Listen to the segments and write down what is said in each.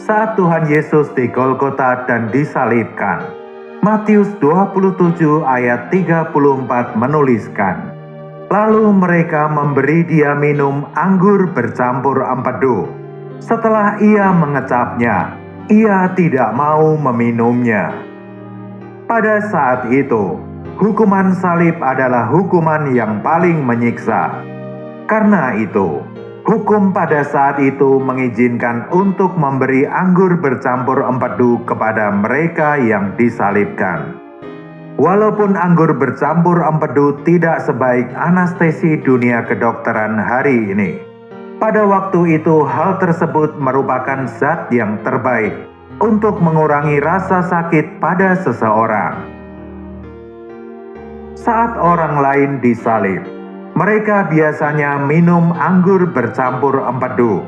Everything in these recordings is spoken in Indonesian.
saat Tuhan Yesus di Golgota dan disalibkan. Matius 27 ayat 34 menuliskan, lalu mereka memberi dia minum anggur bercampur empedu. Setelah ia mengecapnya, ia tidak mau meminumnya. Pada saat itu, hukuman salib adalah hukuman yang paling menyiksa. Karena itu, hukum pada saat itu mengizinkan untuk memberi anggur bercampur empedu kepada mereka yang disalibkan. Walaupun anggur bercampur empedu tidak sebaik anestesi dunia kedokteran hari ini, pada waktu itu hal tersebut merupakan zat yang terbaik untuk mengurangi rasa sakit pada seseorang. Saat orang lain disalib, mereka biasanya minum anggur bercampur empedu.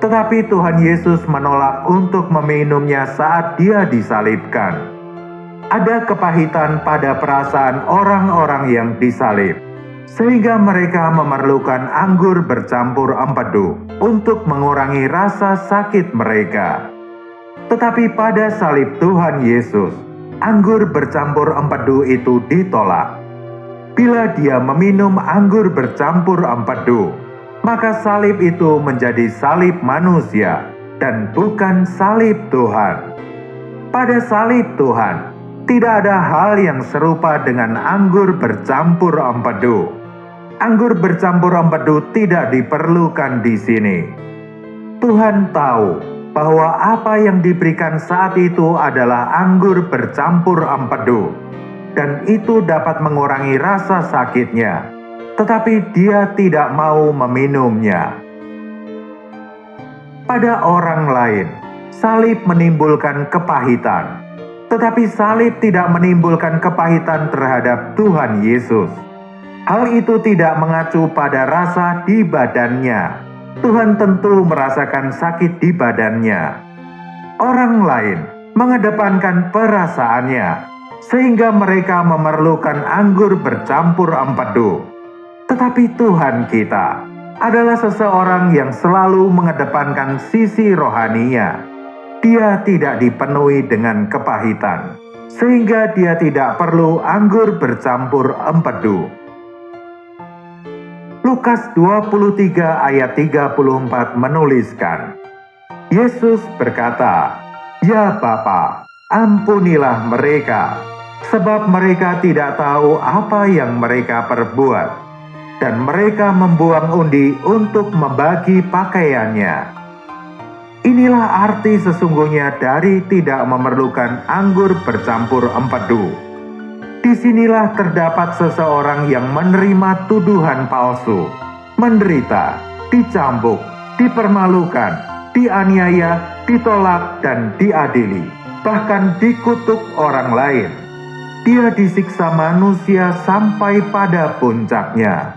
Tetapi Tuhan Yesus menolak untuk meminumnya saat dia disalibkan. Ada kepahitan pada perasaan orang-orang yang disalib, sehingga mereka memerlukan anggur bercampur empedu untuk mengurangi rasa sakit mereka. Tetapi pada salib Tuhan Yesus, anggur bercampur empedu itu ditolak. Bila dia meminum anggur bercampur empedu, maka salib itu menjadi salib manusia dan bukan salib Tuhan. Pada salib Tuhan, tidak ada hal yang serupa dengan anggur bercampur empedu. Anggur bercampur empedu tidak diperlukan di sini. Tuhan tahu bahwa apa yang diberikan saat itu adalah anggur bercampur empedu, dan itu dapat mengurangi rasa sakitnya, tetapi dia tidak mau meminumnya. Pada orang lain, salib menimbulkan kepahitan, tetapi salib tidak menimbulkan kepahitan terhadap Tuhan Yesus. Hal itu tidak mengacu pada rasa di badannya. Tuhan tentu merasakan sakit di badannya. Orang lain mengedepankan perasaannya, sehingga mereka memerlukan anggur bercampur empedu. Tetapi Tuhan kita adalah seseorang yang selalu mengedepankan sisi rohaninya. Dia tidak dipenuhi dengan kepahitan, sehingga dia tidak perlu anggur bercampur empedu. Lukas 23 ayat 34 menuliskan, Yesus berkata, "Ya Bapa, ampunilah mereka, sebab mereka tidak tahu apa yang mereka perbuat." Dan mereka membuang undi untuk membagi pakaiannya. Inilah arti sesungguhnya dari tidak memerlukan anggur bercampur empedu. Disinilah terdapat seseorang yang menerima tuduhan palsu, menderita, dicambuk, dipermalukan, dianiaya, ditolak, dan diadili, bahkan dikutuk orang lain. Dia disiksa manusia sampai pada puncaknya.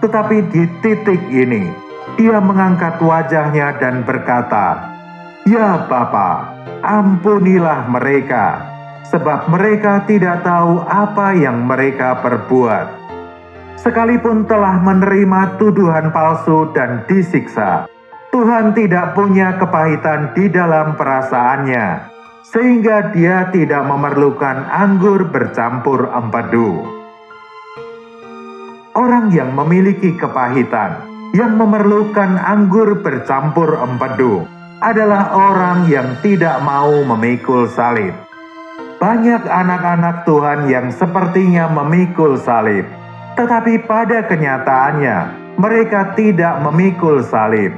Tetapi di titik ini, dia mengangkat wajahnya dan berkata, "Ya Bapa, ampunilah mereka, sebab mereka tidak tahu apa yang mereka perbuat." Sekalipun telah menerima tuduhan palsu dan disiksa, Tuhan tidak punya kepahitan di dalam perasaannya, sehingga dia tidak memerlukan anggur bercampur empedu. Orang yang memiliki kepahitan, yang memerlukan anggur bercampur empedu, adalah orang yang tidak mau memikul salib. Banyak anak-anak Tuhan yang sepertinya memikul salib, tetapi pada kenyataannya mereka tidak memikul salib.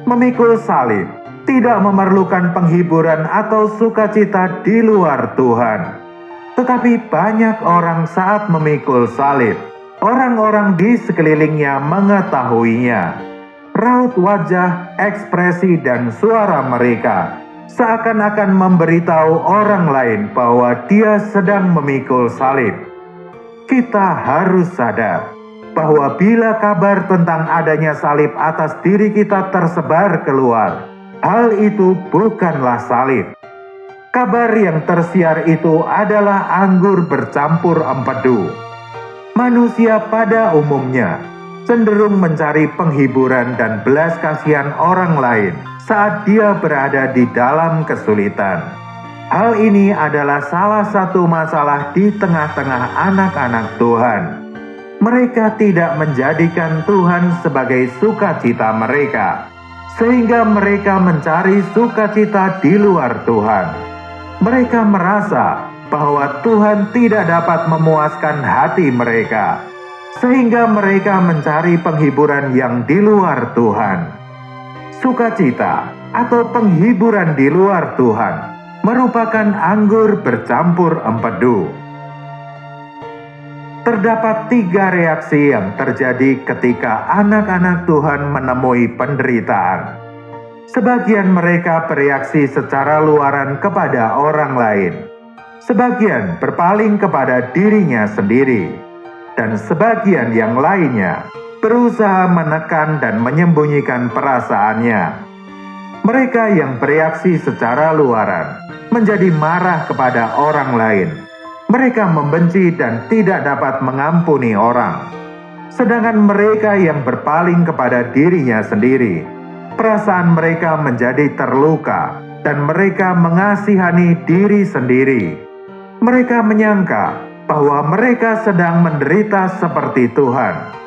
Memikul salib tidak memerlukan penghiburan atau sukacita di luar Tuhan. Tetapi banyak orang saat memikul salib, orang-orang di sekelilingnya mengetahuinya. Raut wajah, ekspresi, dan suara mereka seakan-akan memberitahu orang lain bahwa dia sedang memikul salib. Kita harus sadar bahwa bila kabar tentang adanya salib atas diri kita tersebar keluar, hal itu bukanlah salib. Kabar yang tersiar itu adalah anggur bercampur empedu. Manusia pada umumnya cenderung mencari penghiburan dan belas kasihan orang lain saat dia berada di dalam kesulitan. Hal ini adalah salah satu masalah di tengah-tengah anak-anak Tuhan. Mereka tidak menjadikan Tuhan sebagai sukacita mereka, sehingga mereka mencari sukacita di luar Tuhan. Mereka merasa bahwa Tuhan tidak dapat memuaskan hati mereka, sehingga mereka mencari penghiburan yang di luar Tuhan. Sukacita atau penghiburan di luar Tuhan merupakan anggur bercampur empedu. Terdapat 3 reaksi yang terjadi ketika anak-anak Tuhan menemui penderitaan. Sebagian mereka bereaksi secara luaran kepada orang lain. Sebagian berpaling kepada dirinya sendiri. Dan sebagian yang lainnya berusaha menekan dan menyembunyikan perasaannya. Mereka yang bereaksi secara luaran menjadi marah kepada orang lain. Mereka membenci dan tidak dapat mengampuni orang. Sedangkan mereka yang berpaling kepada dirinya sendiri, perasaan mereka menjadi terluka dan mereka mengasihani diri sendiri. Mereka menyangka bahwa mereka sedang menderita seperti Tuhan.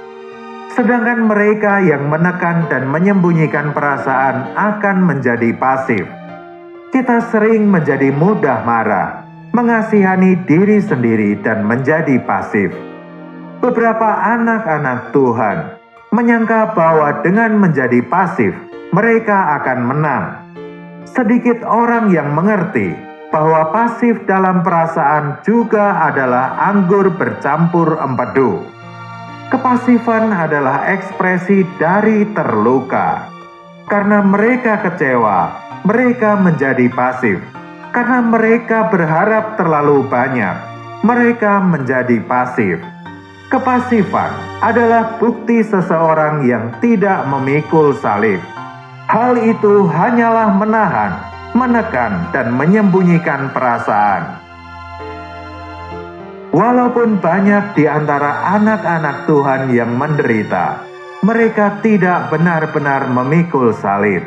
Sedangkan mereka yang menekan dan menyembunyikan perasaan akan menjadi pasif. Kita sering menjadi mudah marah, mengasihani diri sendiri dan menjadi pasif. Beberapa anak-anak Tuhan menyangka bahwa dengan menjadi pasif, mereka akan menang. Sedikit orang yang mengerti bahwa pasif dalam perasaan juga adalah anggur bercampur empedu. Kepasifan adalah ekspresi dari terluka. Karena mereka kecewa, mereka menjadi pasif. Karena mereka berharap terlalu banyak, mereka menjadi pasif. Kepasifan adalah bukti seseorang yang tidak memikul salib. Hal itu hanyalah menahan, menekan, dan menyembunyikan perasaan. Walaupun banyak di antara anak-anak Tuhan yang menderita, mereka tidak benar-benar memikul salib.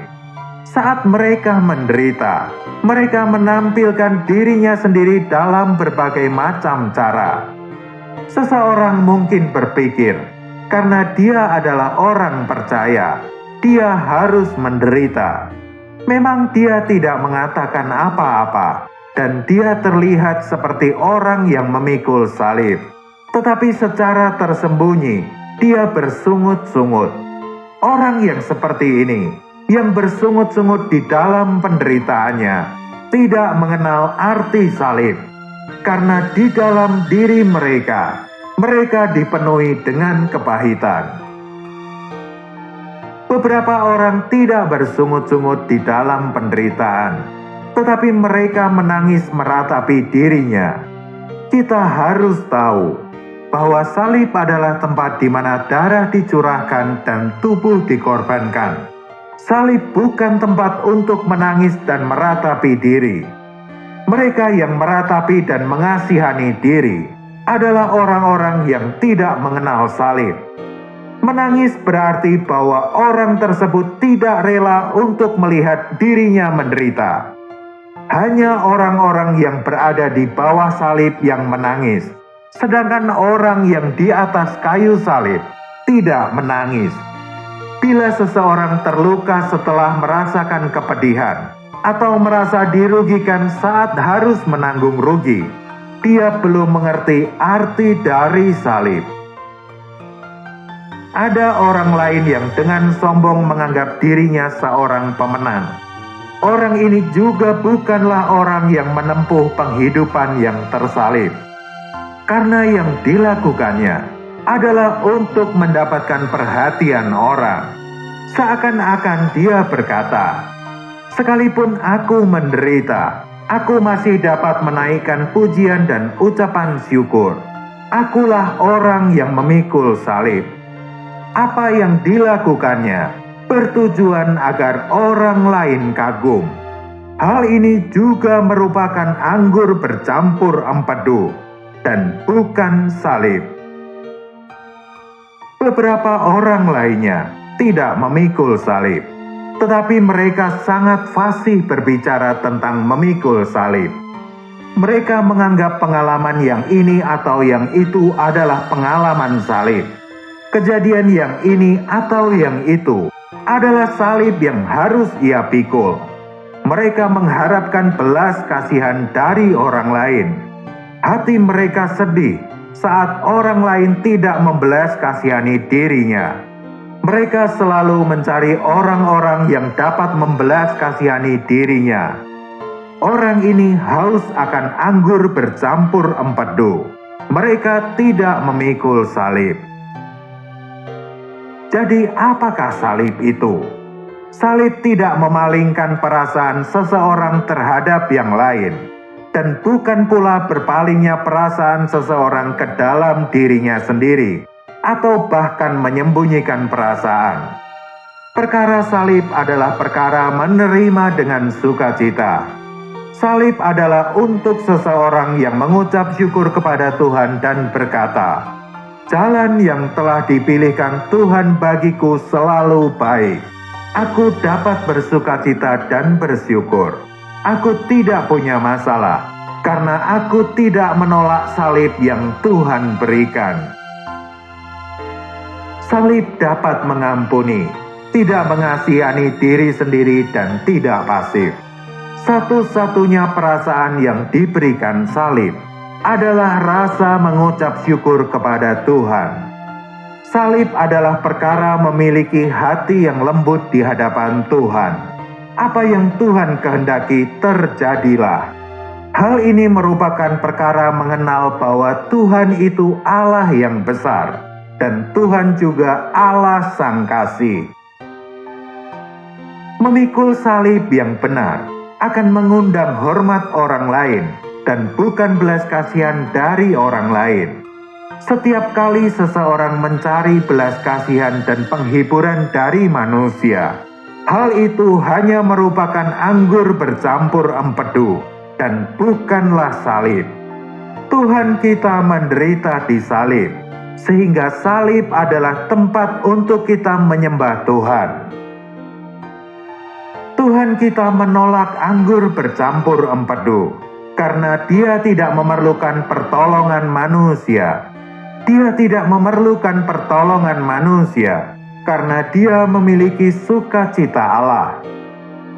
Saat mereka menderita, mereka menampilkan dirinya sendiri dalam berbagai macam cara. Seseorang mungkin berpikir, karena dia adalah orang percaya, dia harus menderita. Memang dia tidak mengatakan apa-apa, dan dia terlihat seperti orang yang memikul salib. Tetapi secara tersembunyi, dia bersungut-sungut. Orang yang seperti ini, yang bersungut-sungut di dalam penderitaannya, tidak mengenal arti salib. Karena di dalam diri mereka, mereka dipenuhi dengan kepahitan. Beberapa orang tidak bersungut-sungut di dalam penderitaan, tetapi mereka menangis meratapi dirinya. Kita harus tahu bahwa salib adalah tempat di mana darah dicurahkan dan tubuh dikorbankan. Salib bukan tempat untuk menangis dan meratapi diri. Mereka yang meratapi dan mengasihani diri adalah orang-orang yang tidak mengenal salib. Menangis berarti bahwa orang tersebut tidak rela untuk melihat dirinya menderita. Hanya orang-orang yang berada di bawah salib yang menangis, sedangkan orang yang di atas kayu salib tidak menangis. Bila seseorang terluka setelah merasakan kepedihan atau merasa dirugikan saat harus menanggung rugi, dia belum mengerti arti dari salib. Ada orang lain yang dengan sombong menganggap dirinya seorang pemenang. Orang ini juga bukanlah orang yang menempuh penghidupan yang tersalib. Karena yang dilakukannya adalah untuk mendapatkan perhatian orang. Seakan-akan dia berkata, "Sekalipun aku menderita, aku masih dapat menaikkan pujian dan ucapan syukur. Akulah orang yang memikul salib." Apa yang dilakukannya bertujuan agar orang lain kagum. Hal ini juga merupakan anggur bercampur empedu dan bukan salib. Beberapa orang lainnya tidak memikul salib, tetapi mereka sangat fasih berbicara tentang memikul salib. Mereka menganggap pengalaman yang ini atau yang itu adalah pengalaman salib. Kejadian yang ini atau yang itu adalah salib yang harus ia pikul. Mereka mengharapkan belas kasihan dari orang lain. Hati mereka sedih saat orang lain tidak membelas kasihani dirinya. Mereka selalu mencari orang-orang yang dapat membelas kasihani dirinya. Orang ini haus akan anggur bercampur empedu. Mereka tidak memikul salib. Jadi apakah salib itu? Salib tidak memalingkan perasaan seseorang terhadap yang lain, dan bukan pula berpalingnya perasaan seseorang ke dalam dirinya sendiri, atau bahkan menyembunyikan perasaan. Perkara salib adalah perkara menerima dengan sukacita. Salib adalah untuk seseorang yang mengucap syukur kepada Tuhan dan berkata, "Jalan yang telah dipilihkan Tuhan bagiku selalu baik. Aku dapat bersukacita dan bersyukur. Aku tidak punya masalah, karena aku tidak menolak salib yang Tuhan berikan." Salib dapat mengampuni, tidak mengasihani diri sendiri dan tidak pasif. Satu-satunya perasaan yang diberikan salib adalah rasa mengucap syukur kepada Tuhan. Salib adalah perkara memiliki hati yang lembut di hadapan Tuhan. Apa yang Tuhan kehendaki terjadilah. Hal ini merupakan perkara mengenal bahwa Tuhan itu Allah yang besar, dan Tuhan juga Allah Sang Kasih. Memikul salib yang benar akan mengundang hormat orang lain dan bukan belas kasihan dari orang lain. Setiap kali seseorang mencari belas kasihan dan penghiburan dari manusia, hal itu hanya merupakan anggur bercampur empedu dan bukanlah salib. Tuhan kita menderita di salib, sehingga salib adalah tempat untuk kita menyembah Tuhan. Tuhan kita menolak anggur bercampur empedu, karena Dia tidak memerlukan pertolongan manusia. Dia tidak memerlukan pertolongan manusia, karena Dia memiliki sukacita Allah.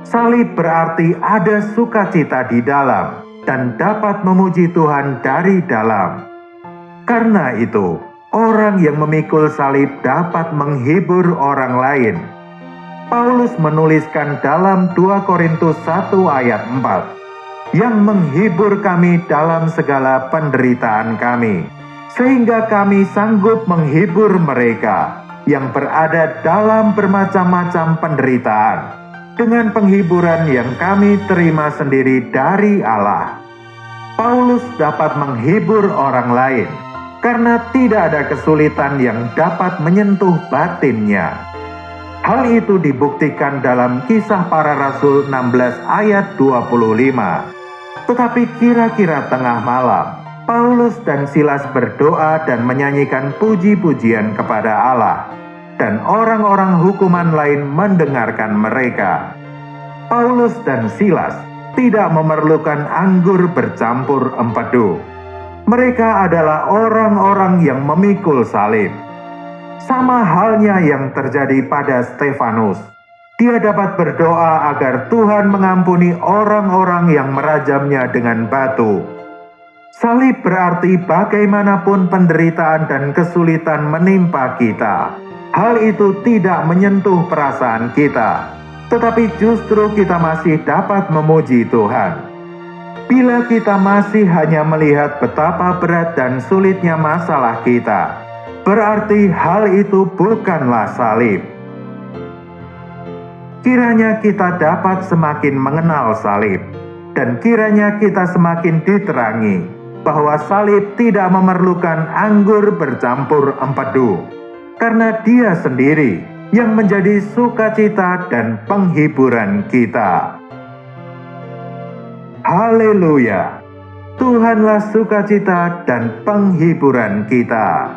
Salib berarti ada sukacita di dalam, dan dapat memuji Tuhan dari dalam. Karena itu, orang yang memikul salib dapat menghibur orang lain. Paulus menuliskan dalam 2 Korintus 1 ayat 4, "Yang menghibur kami dalam segala penderitaan kami, sehingga kami sanggup menghibur mereka yang berada dalam bermacam-macam penderitaan, dengan penghiburan yang kami terima sendiri dari Allah." Paulus dapat menghibur orang lain, karena tidak ada kesulitan yang dapat menyentuh batinnya. Hal itu dibuktikan dalam Kisah Para Rasul 16 ayat 25. Tetapi kira-kira tengah malam, Paulus dan Silas berdoa dan menyanyikan puji-pujian kepada Allah, dan orang-orang hukuman lain mendengarkan mereka. Paulus dan Silas tidak memerlukan anggur bercampur empedu. Mereka adalah orang-orang yang memikul salib. Sama halnya yang terjadi pada Stefanus. Dia dapat berdoa agar Tuhan mengampuni orang-orang yang merajamnya dengan batu. Salib berarti bagaimanapun penderitaan dan kesulitan menimpa kita, hal itu tidak menyentuh perasaan kita, tetapi justru kita masih dapat memuji Tuhan. Bila kita masih hanya melihat betapa berat dan sulitnya masalah kita, berarti hal itu bukanlah salib. Kiranya kita dapat semakin mengenal salib, dan kiranya kita semakin diterangi bahwa salib tidak memerlukan anggur bercampur empedu, karena Dia sendiri yang menjadi sukacita dan penghiburan kita. Haleluya! Tuhanlah sukacita dan penghiburan kita.